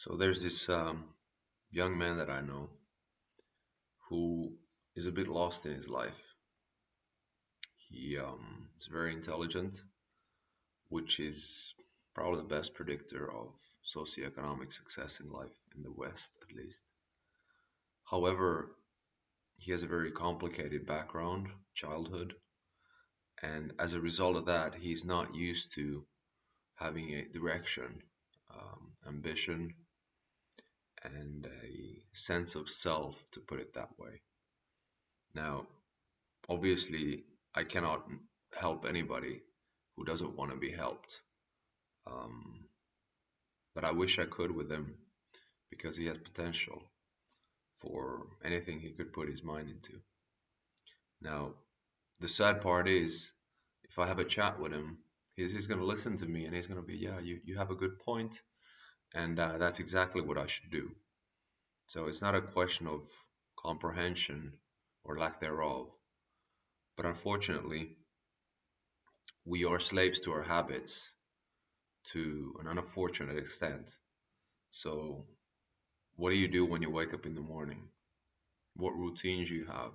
So there's this young man that I know who is a bit lost in his life. He is very intelligent, which is probably the best predictor of socioeconomic success in life, in the West at least. However, he has a very complicated background, childhood, and as a result of that, he's not used to having a direction, ambition, and a sense of self, to put it that way. Now, obviously, I cannot help anybody who doesn't want to be helped. Um, but I wish I could with him because he has potential for anything he could put his mind into. Now, the sad part is, if I have a chat with him, he's going to listen to me and he's going to be, yeah, you have a good point, and that's exactly what I should do. So it's not a question of comprehension or lack thereof, but unfortunately, we are slaves to our habits to an unfortunate extent. So, what do you do when you wake up in the morning? What routines you have?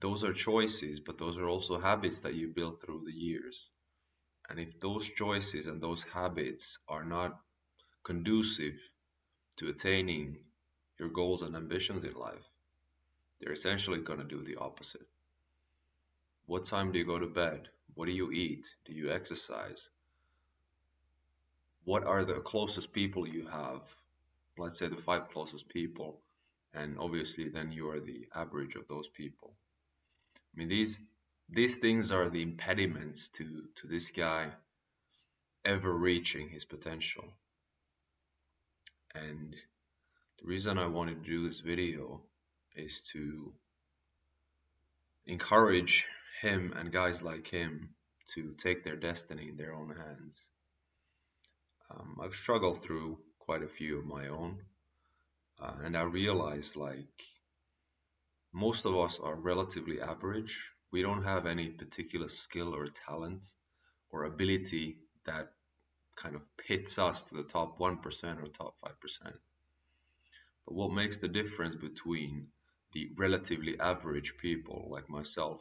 Those are choices, but those are also habits that you build through the years. And if those choices and those habits are not conducive to attaining your goals and ambitions in life, they're essentially going to do the opposite. What time do you go to bed? What do you eat? Do you exercise? What are the closest people you have? Let's say the five closest people, and obviously then you are the average of those people. I mean, these things are the impediments to this guy ever reaching his potential. And the reason I wanted to do this video is to encourage him and guys like him to take their destiny in their own hands. I've struggled through quite a few of my own, and I realized like most of us are relatively average. We don't have any particular skill or talent or ability that kind of pits us to the top 1% or top 5%. But what makes the difference between the relatively average people like myself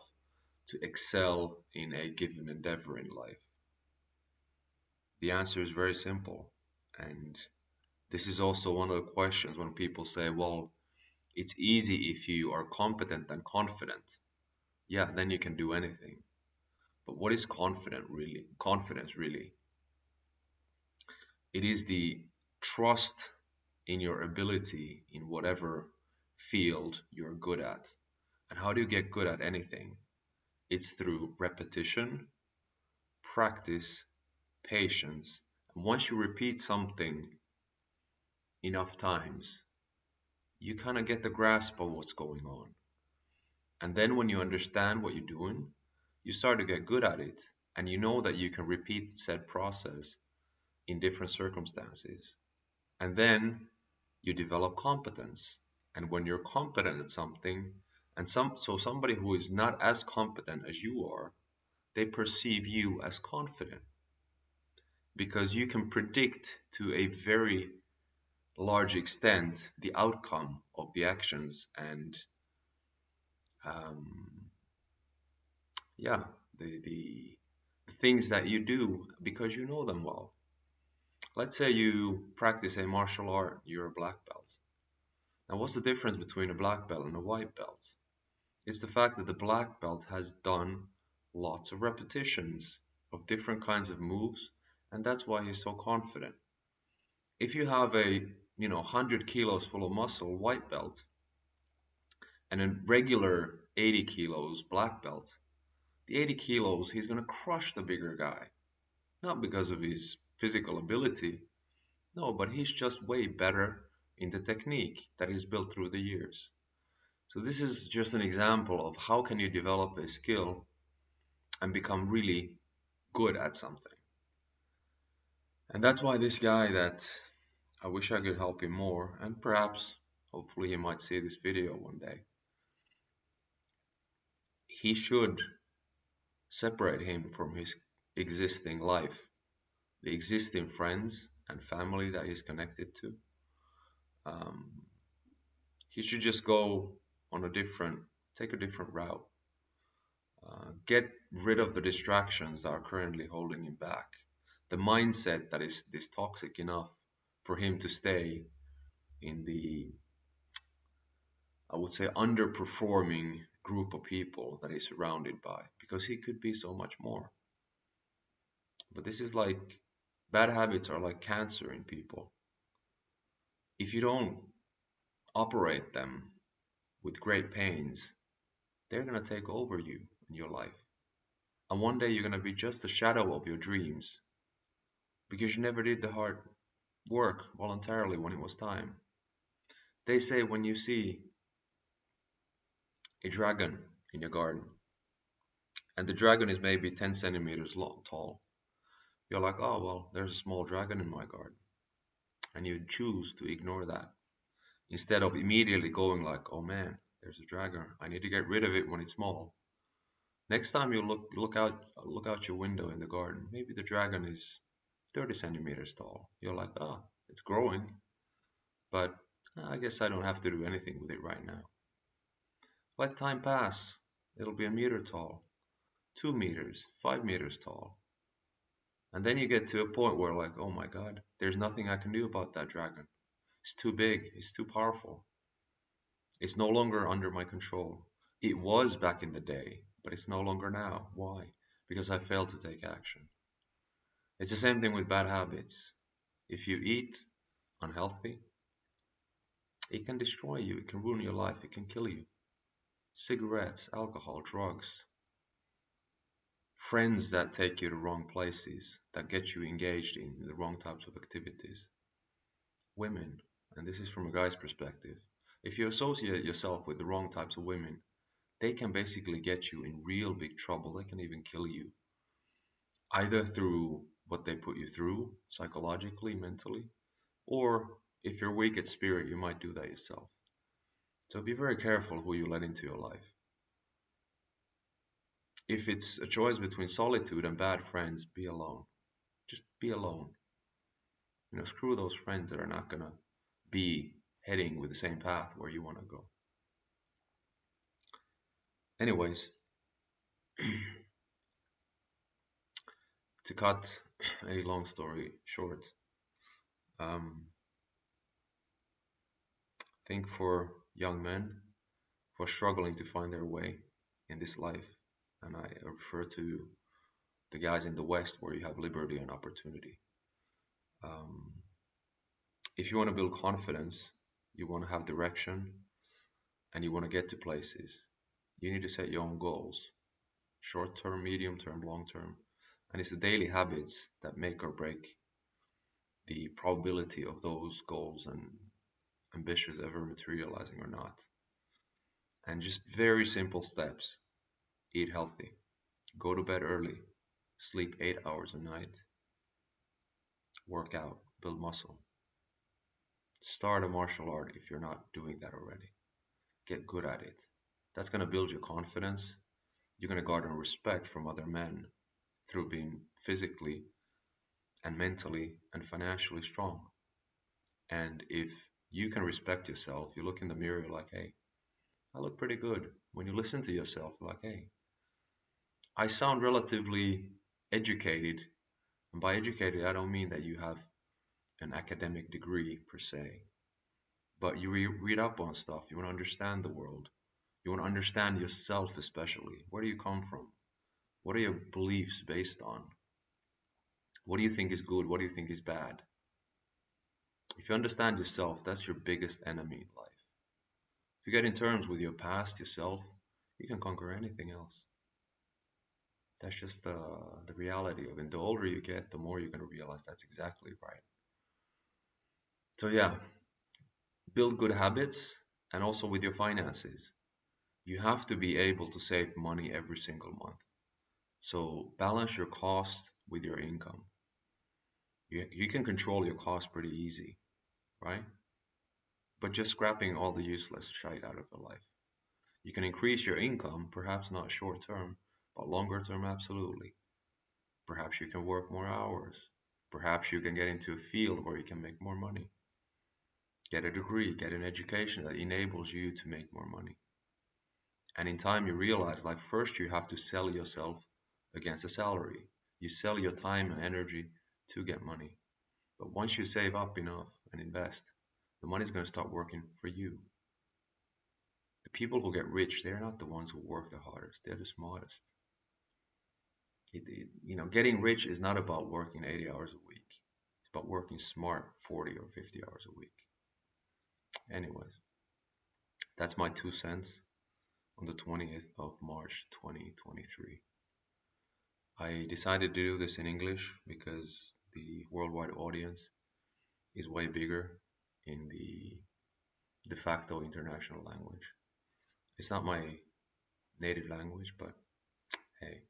to excel in a given endeavor in life? The answer is very simple. And this is also one of the questions when people say, well, it's easy if you are competent and confident. Yeah, then you can do anything. But what is confident really? Confidence really? It is the trust in your ability in whatever field you're good at. And how do you get good at anything? It's through repetition, practice, patience. And once you repeat something enough times, you kind of get the grasp of what's going on. And then when you understand what you're doing, you start to get good at it. And you know that you can repeat said process in different circumstances. And then you develop competence. And when you're competent at something, and somebody who is not as competent as you are, they perceive you as confident because you can predict to a very large extent the outcome of the actions and um, yeah, the things that you do because you know them well. Let's say you practice a martial art, you're a black belt. Now, what's the difference between a black belt and a white belt? It's the fact that the black belt has done lots of repetitions of different kinds of moves, and that's why he's so confident. If you have a 100 kilos full of muscle white belt and a regular 80 kilos black belt, the 80 kilos he's going to crush the bigger guy, not because of his physical ability, no, but he's just way better in the technique that he's built through the years. So this is just an example of how can you develop a skill and become really good at something. And that's why this guy, that I wish I could help him more, and perhaps hopefully he might see this video one day. He should separate him from his existing life, the existing friends, and family that he's connected to, um, he should just go on a different, take a different route. Get rid of the distractions that are currently holding him back. The mindset that is toxic enough for him to stay in the, I would say, underperforming group of people that he's surrounded by, because he could be so much more. But this is like, bad habits are like cancer in people. If you don't operate them with great pains, they're going to take over you in your life. And one day you're going to be just a shadow of your dreams because you never did the hard work voluntarily when it was time. They say when you see a dragon in your garden and the dragon is maybe 10 centimeters long, tall, you're like, oh, well, there's a small dragon in my garden. And you choose to ignore that instead of immediately going like, oh man, there's a dragon. I need to get rid of it when it's small. Next time you look out your window in the garden, maybe the dragon is 30 centimeters tall. You're like, ah, it's growing, but I guess I don't have to do anything with it right now. Let time pass. It'll be a meter tall, 2 meters, 5 meters tall. And then you get to a point where like, oh my God, there's nothing I can do about that dragon. It's too big, it's too powerful. It's no longer under my control. It was back in the day, but it's no longer now. Why? Because I failed to take action. It's the same thing with bad habits. If you eat unhealthy, it can destroy you, it can ruin your life, it can kill you. Cigarettes, alcohol, drugs, friends that take you to wrong places, that get you engaged in the wrong types of activities. Women, and this is from a guy's perspective. If you associate yourself with the wrong types of women, they can basically get you in real big trouble. They can even kill you, either through what they put you through psychologically, mentally, or if you're weak at spirit, you might do that yourself. So be very careful who you let into your life. If it's a choice between solitude and bad friends, be alone. Just be alone. Screw those friends that are not gonna be heading with the same path where you want to go. Anyways, to cut a long story short, um, I think for young men who are struggling to find their way in this life, and I refer to the guys in the West where you have liberty and opportunity. Um, if you want to build confidence, you want to have direction, and you want to get to places, you need to set your own goals, short term, medium term, long term. And it's the daily habits that make or break the probability of those goals and ambitions ever materializing or not. And just very simple steps: eat healthy, go to bed early, sleep 8 hours a night, work out, build muscle, start a martial art if you're not doing that already. Get good at it. That's going to build your confidence. You're going to garner respect from other men through being physically and mentally and financially strong. And if you can respect yourself, you look in the mirror, you're like, hey, I look pretty good. When you listen to yourself, you're like, hey, I sound relatively educated. And by educated, I don't mean that you have an academic degree per se, but you read up on stuff. You want to understand the world. You want to understand yourself, especially. Where do you come from? What are your beliefs based on? What do you think is good? What do you think is bad? If you understand yourself, that's your biggest enemy in life. If you get in terms with your past, yourself, you can conquer anything else. That's just the reality of it. And the older you get, the more you're going to realize that's exactly right. So, yeah, build good habits and also with your finances. You have to be able to save money every single month. So, balance your costs with your income. You can control your costs pretty easy, right? But just scrapping all the useless shite out of your life. You can increase your income, perhaps not short term, but longer term, absolutely. Perhaps you can work more hours. Perhaps you can get into a field where you can make more money. Get a degree, get an education that enables you to make more money. And in time, you realize like first you have to sell yourself against a salary. You sell your time and energy to get money. But once you save up enough and invest, the money's going to start working for you. The people who get rich, they're not the ones who work the hardest, they're the smartest. Getting rich is not about working 80 hours a week. It's about working smart 40 or 50 hours a week. Anyways, that's my 2 cents on the 20th of March 2023. I decided to do this in English because the worldwide audience is way bigger in the de facto international language. It's not my native language, but hey,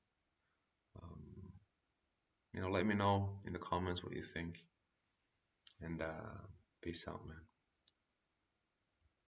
um, let me know in the comments what you think, and peace out, man.